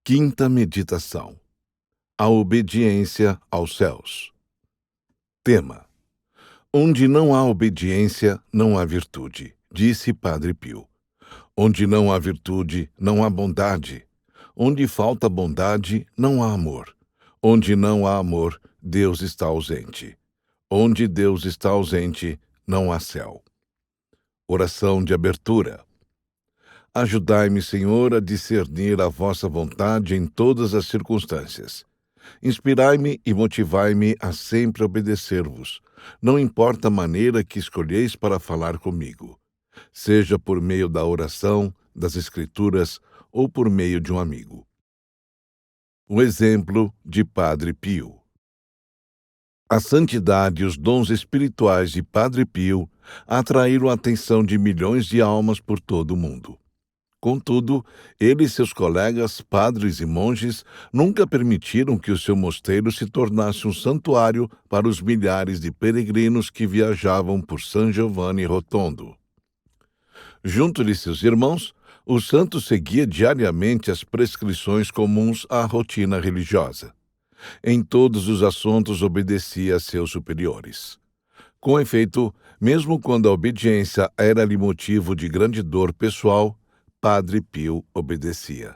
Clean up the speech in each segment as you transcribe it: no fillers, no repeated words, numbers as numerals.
Quinta meditação: a obediência aos céus. Tema: onde não há obediência, não há virtude, disse Padre Pio. Onde não há virtude, não há bondade. Onde falta bondade, não há amor. Onde não há amor, Deus está ausente. Onde Deus está ausente, não há céu. Oração de abertura. Ajudai-me, Senhor, a discernir a vossa vontade em todas as circunstâncias. Inspirai-me e motivai-me a sempre obedecer-vos, não importa a maneira que escolheis para falar comigo, seja por meio da oração, das Escrituras ou por meio de um amigo. O exemplo de Padre Pio. A santidade e os dons espirituais de Padre Pio atraíram a atenção de milhões de almas por todo o mundo. Contudo, ele e seus colegas, padres e monges, nunca permitiram que o seu mosteiro se tornasse um santuário para os milhares de peregrinos que viajavam por San Giovanni Rotondo. Junto de seus irmãos, o santo seguia diariamente as prescrições comuns à rotina religiosa. Em todos os assuntos obedecia a seus superiores. Com efeito, mesmo quando a obediência era-lhe motivo de grande dor pessoal, Padre Pio obedecia.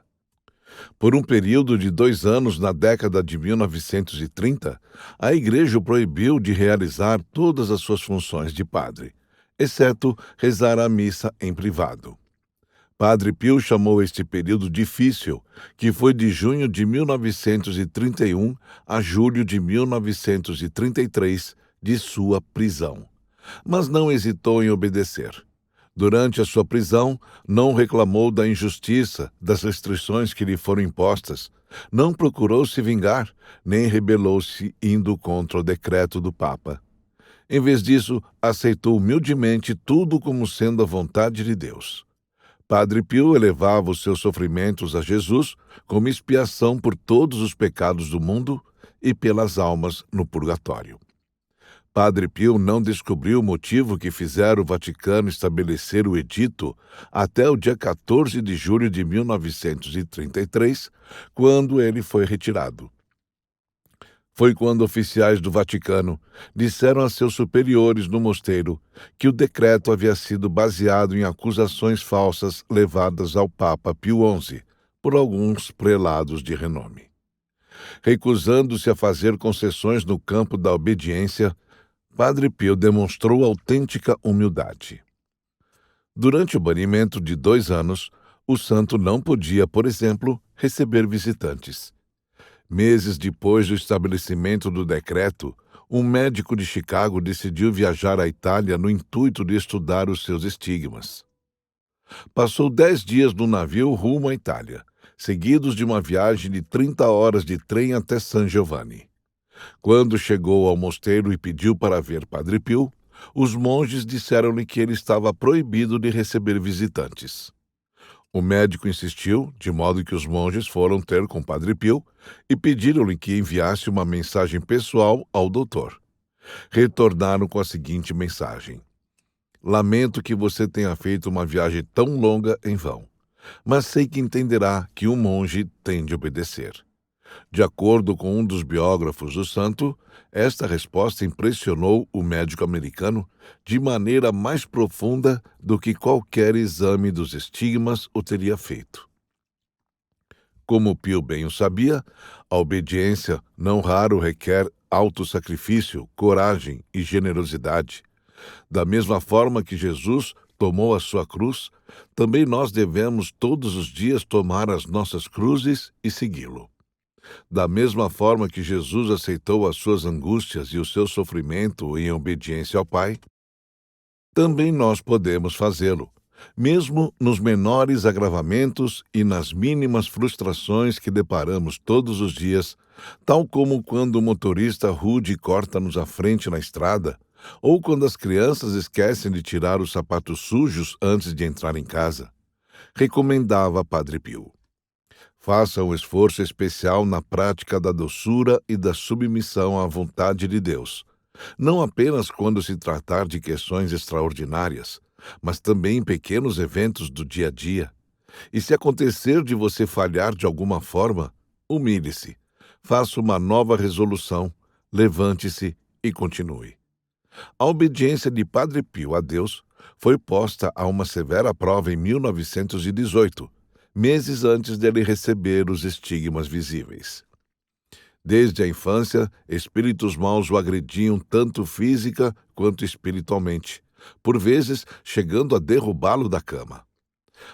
Por um período de 2 anos, na década de 1930, a Igreja o proibiu de realizar todas as suas funções de padre, exceto rezar a missa em privado. Padre Pio chamou este período difícil, que foi de junho de 1931 a julho de 1933, de sua prisão. Mas não hesitou em obedecer. Durante a sua prisão, não reclamou da injustiça, das restrições que lhe foram impostas, não procurou se vingar, nem rebelou-se indo contra o decreto do Papa. Em vez disso, aceitou humildemente tudo como sendo a vontade de Deus. Padre Pio elevava os seus sofrimentos a Jesus como expiação por todos os pecados do mundo e pelas almas no purgatório. Padre Pio não descobriu o motivo que fizera o Vaticano estabelecer o edito até o dia 14 de julho de 1933, quando ele foi retirado. Foi quando oficiais do Vaticano disseram a seus superiores no mosteiro que o decreto havia sido baseado em acusações falsas levadas ao Papa Pio XI por alguns prelados de renome. Recusando-se a fazer concessões no campo da obediência, Padre Pio demonstrou autêntica humildade. Durante o banimento de 2 anos, o santo não podia, por exemplo, receber visitantes. Meses depois do estabelecimento do decreto, um médico de Chicago decidiu viajar à Itália no intuito de estudar os seus estigmas. Passou 10 dias no navio rumo à Itália, seguidos de uma viagem de 30 horas de trem até San Giovanni. Quando chegou ao mosteiro e pediu para ver Padre Pio, os monges disseram-lhe que ele estava proibido de receber visitantes. O médico insistiu, de modo que os monges foram ter com Padre Pio e pediram-lhe que enviasse uma mensagem pessoal ao doutor. Retornaram com a seguinte mensagem: lamento que você tenha feito uma viagem tão longa em vão, mas sei que entenderá que um monge tem de obedecer. De acordo com um dos biógrafos do santo, esta resposta impressionou o médico americano de maneira mais profunda do que qualquer exame dos estigmas o teria feito. Como Pio bem o sabia, a obediência não raro requer autossacrifício, coragem e generosidade. Da mesma forma que Jesus tomou a sua cruz, também nós devemos todos os dias tomar as nossas cruzes e segui-lo. Da mesma forma que Jesus aceitou as suas angústias e o seu sofrimento em obediência ao Pai, também nós podemos fazê-lo, mesmo nos menores agravamentos e nas mínimas frustrações que deparamos todos os dias, tal como quando o motorista rude corta-nos à frente na estrada, ou quando as crianças esquecem de tirar os sapatos sujos antes de entrar em casa. Recomendava Padre Pio. Faça um esforço especial na prática da doçura e da submissão à vontade de Deus, não apenas quando se tratar de questões extraordinárias, mas também em pequenos eventos do dia a dia. E se acontecer de você falhar de alguma forma, humilhe-se, faça uma nova resolução, levante-se e continue. A obediência de Padre Pio a Deus foi posta a uma severa prova em 1918, meses antes dele receber os estigmas visíveis. Desde a infância, espíritos maus o agrediam tanto física quanto espiritualmente, por vezes chegando a derrubá-lo da cama.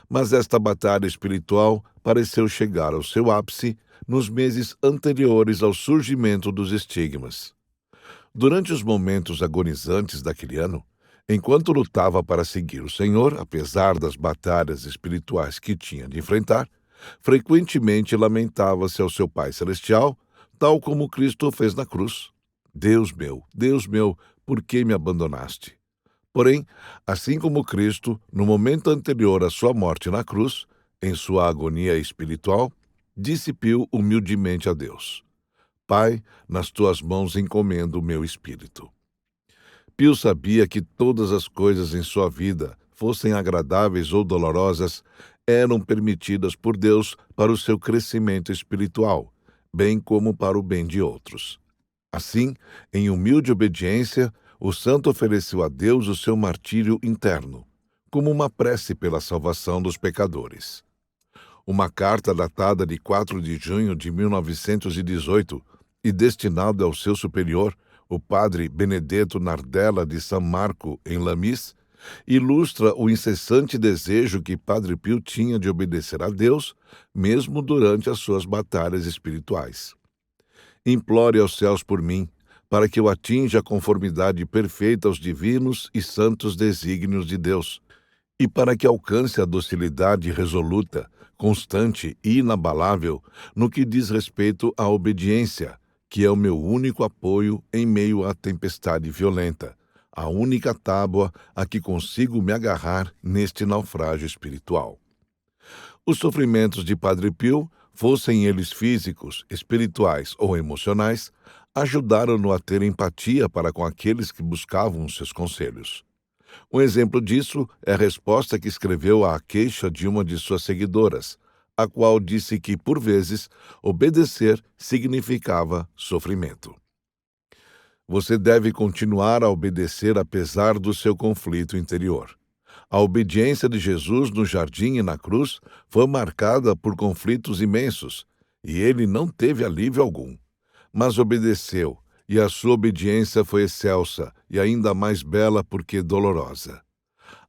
Mas esta batalha espiritual pareceu chegar ao seu ápice nos meses anteriores ao surgimento dos estigmas. Durante os momentos agonizantes daquele ano, enquanto lutava para seguir o Senhor, apesar das batalhas espirituais que tinha de enfrentar, frequentemente lamentava-se ao seu Pai Celestial, tal como Cristo fez na cruz. Deus meu, por que me abandonaste? Porém, assim como Cristo, no momento anterior à sua morte na cruz, em sua agonia espiritual, disse Pio humildemente a Deus: Pai, nas tuas mãos encomendo o meu espírito. Pio sabia que todas as coisas em sua vida, fossem agradáveis ou dolorosas, eram permitidas por Deus para o seu crescimento espiritual, bem como para o bem de outros. Assim, em humilde obediência, o santo ofereceu a Deus o seu martírio interno, como uma prece pela salvação dos pecadores. Uma carta datada de 4 de junho de 1918 e destinada ao seu superior, o padre Benedetto Nardella de San Marco, em Lamis, ilustra o incessante desejo que Padre Pio tinha de obedecer a Deus, mesmo durante as suas batalhas espirituais. Implore aos céus por mim, para que eu atinja a conformidade perfeita aos divinos e santos desígnios de Deus, e para que alcance a docilidade resoluta, constante e inabalável no que diz respeito à obediência, que é o meu único apoio em meio à tempestade violenta, a única tábua a que consigo me agarrar neste naufrágio espiritual. Os sofrimentos de Padre Pio, fossem eles físicos, espirituais ou emocionais, ajudaram-no a ter empatia para com aqueles que buscavam os seus conselhos. Um exemplo disso é a resposta que escreveu à queixa de uma de suas seguidoras, a qual disse que, por vezes, obedecer significava sofrimento. Você deve continuar a obedecer apesar do seu conflito interior. A obediência de Jesus no jardim e na cruz foi marcada por conflitos imensos, e ele não teve alívio algum. Mas obedeceu, e a sua obediência foi excelsa e ainda mais bela porque dolorosa.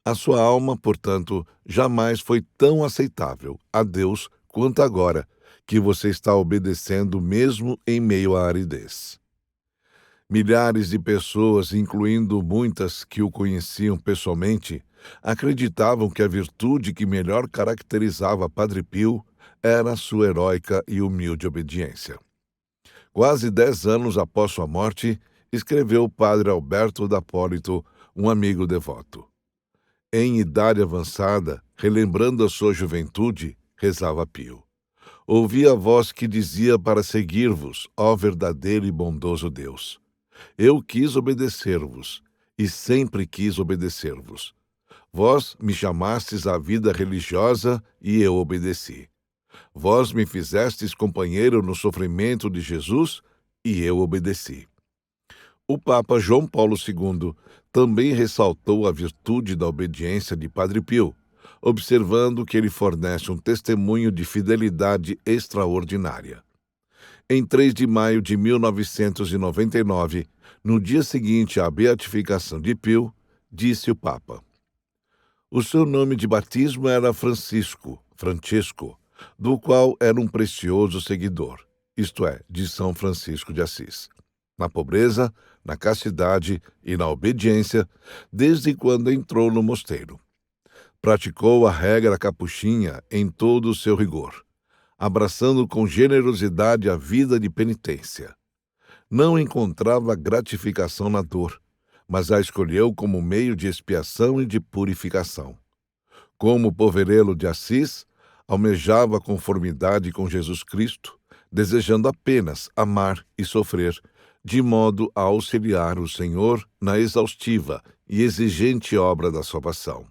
A sua alma, portanto, jamais foi tão aceitável a Deus quanto agora, que você está obedecendo mesmo em meio à aridez. Milhares de pessoas, incluindo muitas que o conheciam pessoalmente, acreditavam que a virtude que melhor caracterizava Padre Pio era a sua heróica e humilde obediência. Quase 10 anos após sua morte, escreveu o padre Alberto d'Appolito, um amigo devoto. Em idade avançada, relembrando a sua juventude, rezava Pio: ouvi a voz que dizia para seguir-vos, ó verdadeiro e bondoso Deus. Eu quis obedecer-vos, e sempre quis obedecer-vos. Vós me chamastes à vida religiosa, e eu obedeci. Vós me fizestes companheiro no sofrimento de Jesus, e eu obedeci. O Papa João Paulo II também ressaltou a virtude da obediência de Padre Pio, observando que ele fornece um testemunho de fidelidade extraordinária. Em 3 de maio de 1999, no dia seguinte à beatificação de Pio, disse o Papa: o seu nome de batismo era Francesco, do qual era um precioso seguidor, isto é, de São Francisco de Assis. Na pobreza, na castidade e na obediência, desde quando entrou no mosteiro. Praticou a regra capuchinha em todo o seu rigor, abraçando com generosidade a vida de penitência. Não encontrava gratificação na dor, mas a escolheu como meio de expiação e de purificação. Como poverelo de Assis, almejava a conformidade com Jesus Cristo, desejando apenas amar e sofrer, de modo a auxiliar o Senhor na exaustiva e exigente obra da salvação.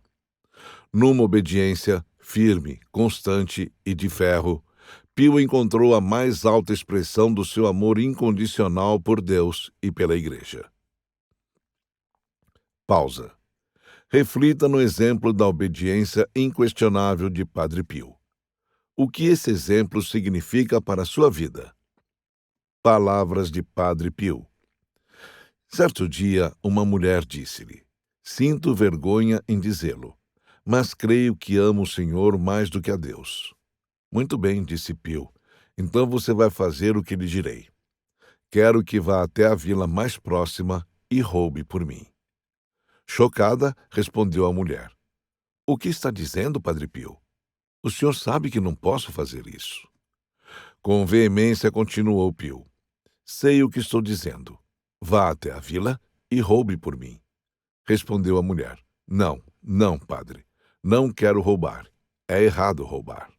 Numa obediência firme, constante e de ferro, Pio encontrou a mais alta expressão do seu amor incondicional por Deus e pela Igreja. Pausa. Reflita no exemplo da obediência inquestionável de Padre Pio. O que esse exemplo significa para a sua vida? Palavras de Padre Pio. Certo dia, uma mulher disse-lhe: Sinto vergonha em dizê-lo, mas creio que amo o Senhor mais do que a Deus. Muito bem, disse Pio. Então você vai fazer o que lhe direi. Quero que vá até a vila mais próxima e roube por mim. Chocada, respondeu a mulher: O que está dizendo, Padre Pio? O senhor sabe que não posso fazer isso. Com veemência continuou Pio: Sei o que estou dizendo. Vá até a vila e roube por mim. Respondeu a mulher: Não, não, padre. Não quero roubar. É errado roubar.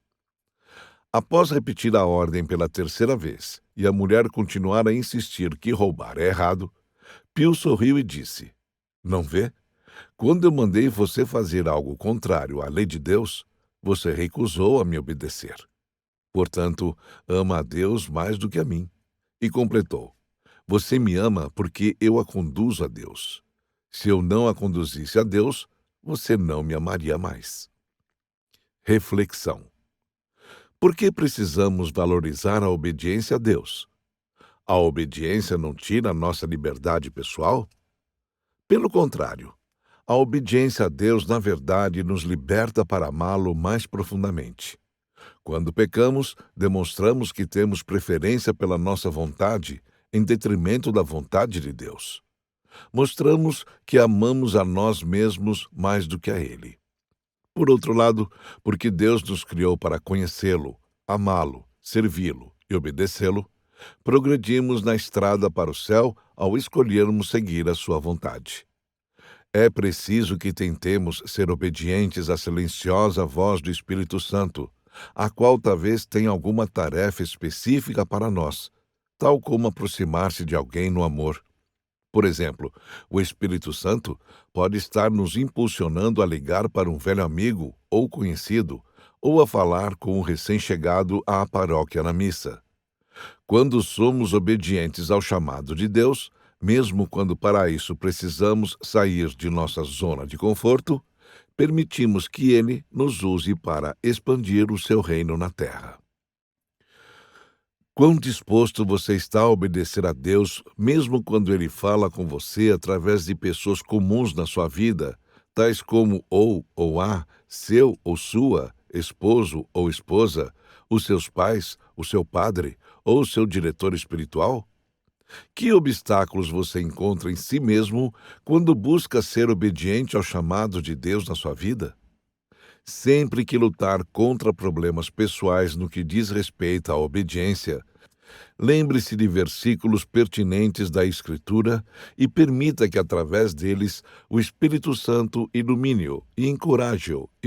Após repetir a ordem pela terceira vez e a mulher continuar a insistir que roubar é errado, Pio sorriu e disse: Não vê? Quando eu mandei você fazer algo contrário à lei de Deus, você recusou a me obedecer. Portanto, ama a Deus mais do que a mim. E completou: Você me ama porque eu a conduzo a Deus. Se eu não a conduzisse a Deus, você não me amaria mais. Reflexão. Por que precisamos valorizar a obediência a Deus? A obediência não tira a nossa liberdade pessoal? Pelo contrário, a obediência a Deus, na verdade, nos liberta para amá-lo mais profundamente. Quando pecamos, demonstramos que temos preferência pela nossa vontade em detrimento da vontade de Deus. Mostramos que amamos a nós mesmos mais do que a Ele. Por outro lado, porque Deus nos criou para conhecê-lo, amá-lo, servi-lo e obedecê-lo, progredimos na estrada para o céu ao escolhermos seguir a sua vontade. É preciso que tentemos ser obedientes à silenciosa voz do Espírito Santo, a qual talvez tenha alguma tarefa específica para nós, tal como aproximar-se de alguém no amor. Por exemplo, o Espírito Santo pode estar nos impulsionando a ligar para um velho amigo ou conhecido, ou a falar com um recém-chegado à paróquia na missa. Quando somos obedientes ao chamado de Deus, mesmo quando para isso precisamos sair de nossa zona de conforto, permitimos que Ele nos use para expandir o seu reino na terra. Quão disposto você está a obedecer a Deus, mesmo quando Ele fala com você através de pessoas comuns na sua vida, tais como ou a, seu ou sua, esposo ou esposa, os seus pais, o seu padre ou o seu diretor espiritual? Que obstáculos você encontra em si mesmo quando busca ser obediente ao chamado de Deus na sua vida? Sempre que lutar contra problemas pessoais no que diz respeito à obediência, lembre-se de versículos pertinentes da Escritura e permita que, através deles, o Espírito Santo ilumine-o e encoraje-o e